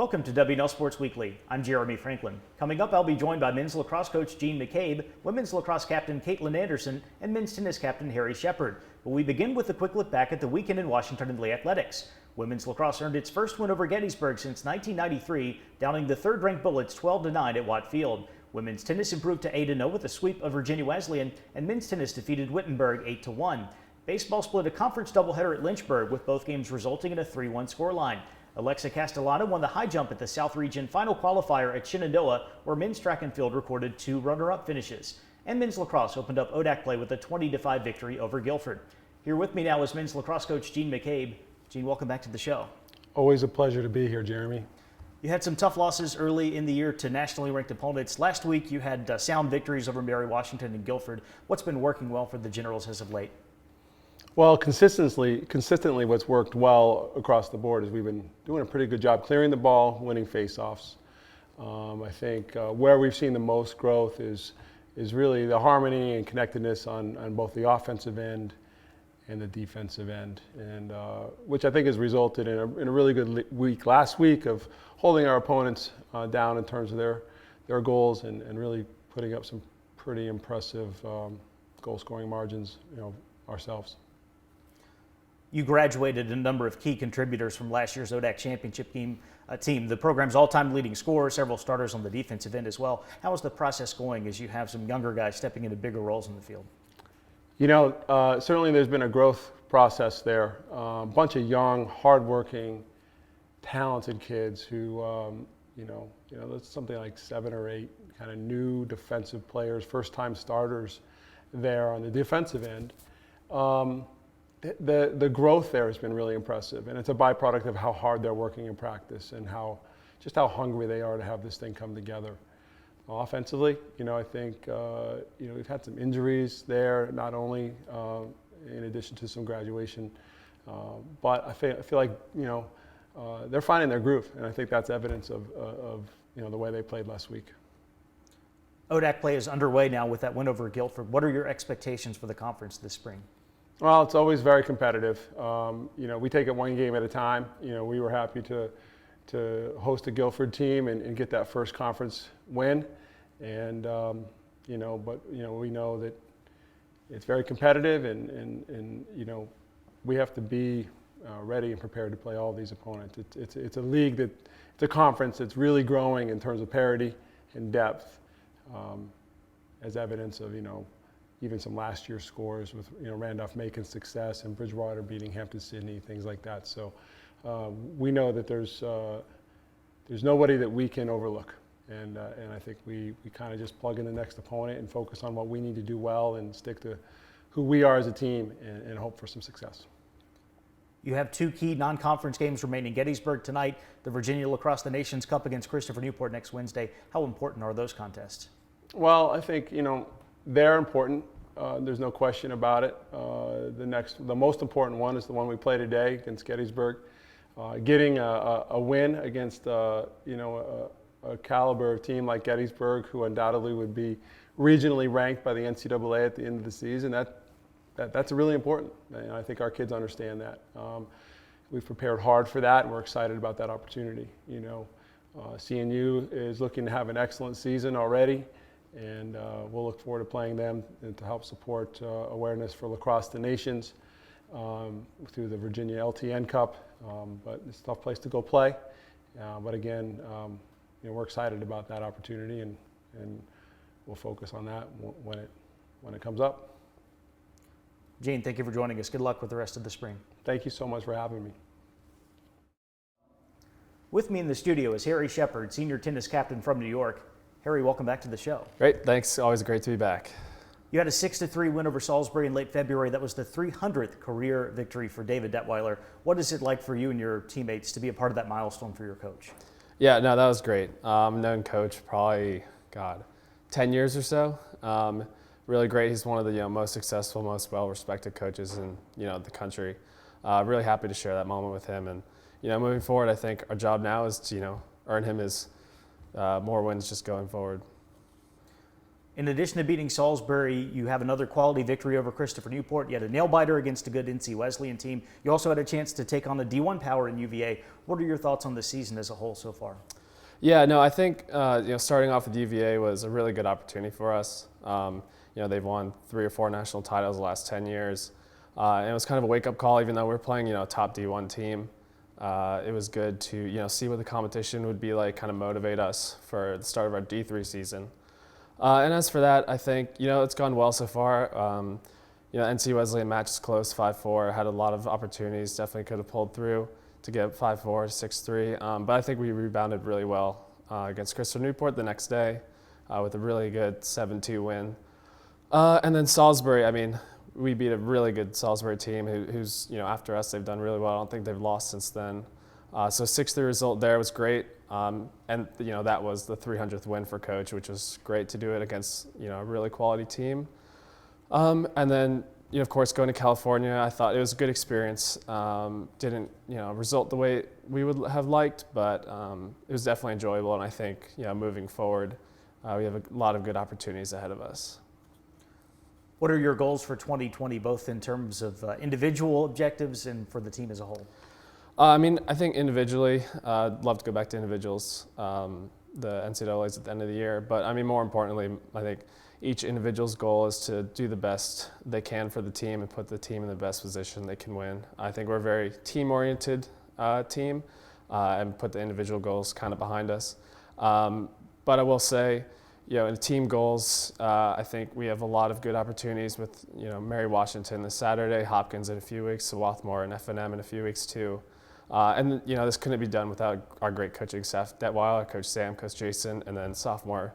Welcome to W&L Sports Weekly. I'm Jeremy Franklin. Coming up, I'll be joined by men's lacrosse coach Gene McCabe, women's lacrosse captain Caitlin Anderson, and men's tennis captain Harry Shepard. But we begin with a quick look back at the weekend in Washington and Lee athletics. Women's lacrosse earned its first win over Gettysburg since 1993, downing the third-ranked Bullets 12-9 at Watt Field. Women's tennis improved to 8-0 with a sweep of Virginia Wesleyan, and men's tennis defeated Wittenberg 8-1. Baseball split a conference doubleheader at Lynchburg, with both games resulting in a 3-1 scoreline. Alexa Castellano won the high jump at the South Region final qualifier at Shenandoah, where men's track and field recorded 2 runner-up finishes. And men's lacrosse opened up ODAC play with a 20-5 victory over Guilford. Here with me now is men's lacrosse coach Gene McCabe. Gene, welcome back to the show. Always a pleasure to be here, Jeremy. You had some tough losses early in the year to nationally ranked opponents. Last week you had sound victories over Mary Washington and Guilford. What's been working well for the Generals as of late? Well, consistently what's worked well across the board is we've been doing a pretty good job clearing the ball, winning faceoffs. I think where we've seen the most growth is really the harmony and connectedness on both the offensive end and the defensive end, and which I think has resulted in a really good week last week of holding our opponents down in terms of their goals and really putting up some pretty impressive goal scoring margins, ourselves. You graduated a number of key contributors from last year's ODAC championship team. The program's all-time leading scorer, several starters on the defensive end as well. How is the process going as you have some younger guys stepping into bigger roles in the field? Certainly there's been a growth process there. A bunch of young, hardworking, talented kids who, there's something like 7 or 8 kind of new defensive players, first-time starters there on the defensive end. The growth there has been really impressive, and it's a byproduct of how hard they're working in practice and how hungry they are to have this thing come together. Offensively, I think we've had some injuries there, not only in addition to some graduation, but I feel like they're finding their groove, and I think that's evidence of the way they played last week. ODAC play is underway now with that win over Guilford. What are your expectations for the conference this spring? Well, it's always very competitive. We take it one game at a time. We were happy to host a Guilford team and get that first conference win, and we know that it's very competitive, and we have to be ready and prepared to play all these opponents. It's a league it's a conference that's really growing in terms of parity and depth, as evidence of even some last year's scores with Randolph-Macon success and Bridgewater beating Hampton-Sydney, things like that. So we know that there's nobody that we can overlook, and I think we kind of just plug in the next opponent and focus on what we need to do well and stick to who we are as a team and hope for some success. You have 2 key non-conference games remaining. Gettysburg tonight, the Virginia Lacrosse the Nations Cup against Christopher Newport next Wednesday. How important are those contests? Well, I think they're important. There's no question about it. The most important one is the one we play today against Gettysburg. Getting a win against a caliber of team like Gettysburg, who undoubtedly would be regionally ranked by the NCAA at the end of the season, that's really important. And I think our kids understand that. We've prepared hard for that, and we're excited about that opportunity. CNU is looking to have an excellent season already, and we'll look forward to playing them and to help support awareness for Lacrosse the Nations through the Virginia LTN Cup. But it's a tough place to go play. But again, we're excited about that opportunity, and we'll focus on that when it comes up. Gene, thank you for joining us. Good luck with the rest of the spring. Thank you so much for having me. With me in the studio is Harry Shepard, senior tennis captain from New York. Harry, welcome back to the show. Great, thanks. Always great to be back. You had a 6-3 win over Salisbury in late February. That was the 300th career victory for David Detweiler. What is it like for you and your teammates to be a part of that milestone for your coach? Yeah, no, that was great. Known coach probably, 10 years or so. Really great. He's one of the most successful, most well-respected coaches in the country. Really happy to share that moment with him. And moving forward, I think our job now is to earn him his more wins just going forward. In addition to beating Salisbury, you have another quality victory over Christopher Newport. You had a nail-biter against a good NC Wesleyan team. You also had a chance to take on a D1 power in UVA. What are your thoughts on the season as a whole so far? Yeah, no, I think starting off with UVA was a really good opportunity for us. They've won 3 or 4 national titles the last 10 years. And it was kind of a wake-up call, even though we're playing a top D1 team. It was good to see what the competition would be like, kind of motivate us for the start of our D3 season. And as for that, I think it's gone well so far. NC Wesleyan match is close, 5-4. Had a lot of opportunities. Definitely could have pulled through to get 5-4, 6-3. But I think we rebounded really well against Christopher Newport the next day with a really good 7-2 win. And then Salisbury, I mean, we beat a really good Salisbury team who's after us, they've done really well. I don't think they've lost since then. So 6-3 result there was great. And that was the 300th win for Coach, which was great to do it against a really quality team. And then of course going to California, I thought it was a good experience. Didn't result the way we would have liked, but it was definitely enjoyable. And I think moving forward, we have a lot of good opportunities ahead of us. What are your goals for 2020, both in terms of individual objectives and for the team as a whole? I think individually, I'd love to go back to individuals. The NCAA's at the end of the year, but more importantly, I think each individual's goal is to do the best they can for the team and put the team in the best position they can win. I think we're a very team-oriented team and put the individual goals kind of behind us. But I will say, in team goals, I think we have a lot of good opportunities with, Mary Washington this Saturday, Hopkins in a few weeks, Swarthmore and F&M in a few weeks too. And this couldn't be done without our great coaching staff, Detweiler, Coach Sam, Coach Jason, and then sophomore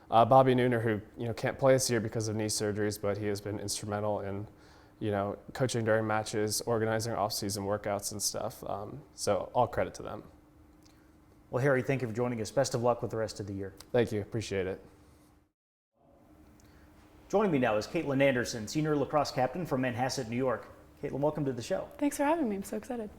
Bobby Nooner, who can't play this year because of knee surgeries, but he has been instrumental in coaching during matches, organizing off-season workouts and stuff. So all credit to them. Well, Harry, thank you for joining us. Best of luck with the rest of the year. Thank you. Appreciate it. Joining me now is Caitlin Anderson, senior lacrosse captain from Manhasset, New York. Caitlin, welcome to the show. Thanks for having me. I'm so excited.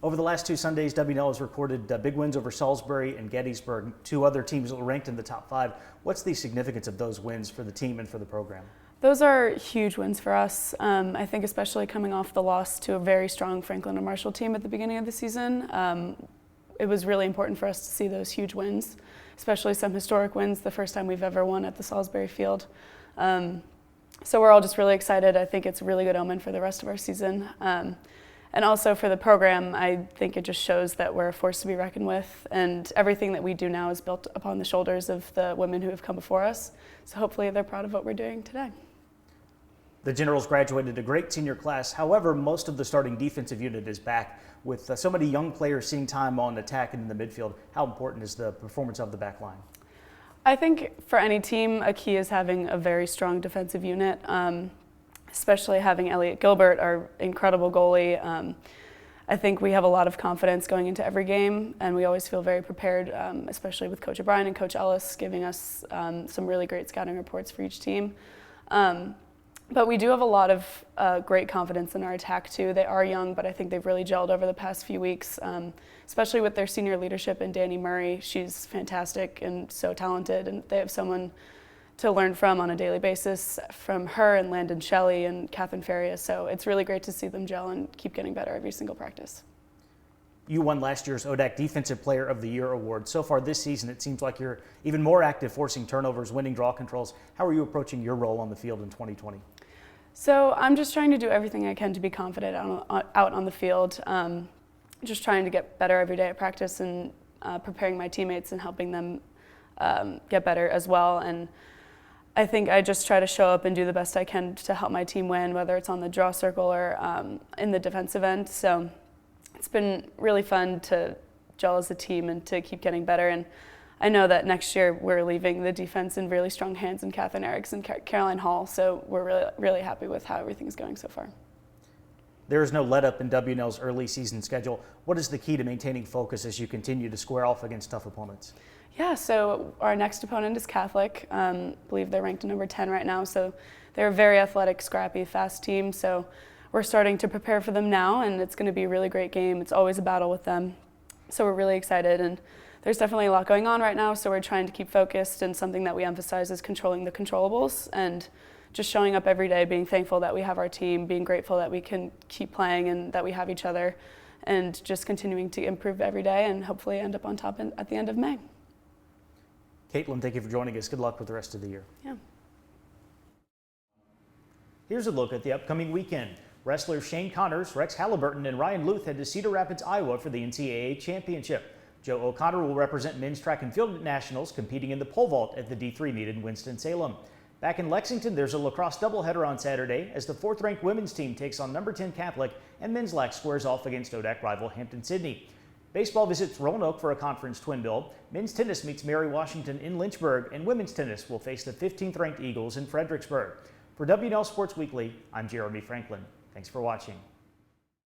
Over the last 2 Sundays, W&L has recorded big wins over Salisbury and Gettysburg, 2 other teams that were ranked in the top 5. What's the significance of those wins for the team and for the program? Those are huge wins for us. I think especially coming off the loss to a very strong Franklin and Marshall team at the beginning of the season, it was really important for us to see those huge wins, especially some historic wins, the first time we've ever won at the Salisbury field. So we're all just really excited. I think it's a really good omen for the rest of our season. And also for the program, I think it just shows that we're a force to be reckoned with, and everything that we do now is built upon the shoulders of the women who have come before us. So hopefully they're proud of what we're doing today. The Generals graduated a great senior class. However, most of the starting defensive unit is back. With so many young players seeing time on attack and in the midfield, how important is the performance of the back line? I think for any team, a key is having a very strong defensive unit. Especially having Elliot Gilbert, our incredible goalie. I think we have a lot of confidence going into every game, and we always feel very prepared, especially with Coach O'Brien and Coach Ellis giving us some really great scouting reports for each team. But we do have a lot of great confidence in our attack too. They are young, but I think they've really gelled over the past few weeks, especially with their senior leadership in Danny Murray. She's fantastic and so talented, and they have someone to learn from on a daily basis from her and Landon Shelley and Catherine Feria. So it's really great to see them gel and keep getting better every single practice. You won last year's ODAC Defensive Player of the Year award. So far this season, it seems like you're even more active, forcing turnovers, winning draw controls. How are you approaching your role on the field in 2020? So I'm just trying to do everything I can to be confident out on the field. Just trying to get better every day at practice and preparing my teammates and helping them get better as well. And I think I just try to show up and do the best I can to help my team win, whether it's on the draw circle or in the defensive end. So it's been really fun to gel as a team and to keep getting better. And I know that next year we're leaving the defense in really strong hands in Catherine Eriks and Caroline Hall. So we're really, really happy with how everything's going so far. There is no let-up in W&L's early season schedule. What is the key to maintaining focus as you continue to square off against tough opponents? Yeah, so our next opponent is Catholic. I believe they're ranked number 10 right now. So they're a very athletic, scrappy, fast team. So we're starting to prepare for them now, and it's going to be a really great game. It's always a battle with them. So we're really excited. And there's definitely a lot going on right now, so we're trying to keep focused, and something that we emphasize is controlling the controllables and just showing up every day, being thankful that we have our team, being grateful that we can keep playing and that we have each other, and just continuing to improve every day and hopefully end up on top at the end of May. Caitlin, thank you for joining us. Good luck with the rest of the year. Yeah. Here's a look at the upcoming weekend. Wrestlers Shane Connors, Rex Halliburton, and Ryan Luth head to Cedar Rapids, Iowa for the NCAA Championship. Joe O'Connor will represent men's track and field at nationals, competing in the pole vault at the D3 meet in Winston-Salem. Back in Lexington, there's a lacrosse doubleheader on Saturday as the 4th-ranked women's team takes on number 10 Catholic, and men's lac squares off against ODAC rival Hampton-Sydney. Baseball visits Roanoke for a conference twin bill. Men's tennis meets Mary Washington in Lynchburg, and women's tennis will face the 15th-ranked Eagles in Fredericksburg. For W&L Sports Weekly, I'm Jeremy Franklin. Thanks for watching.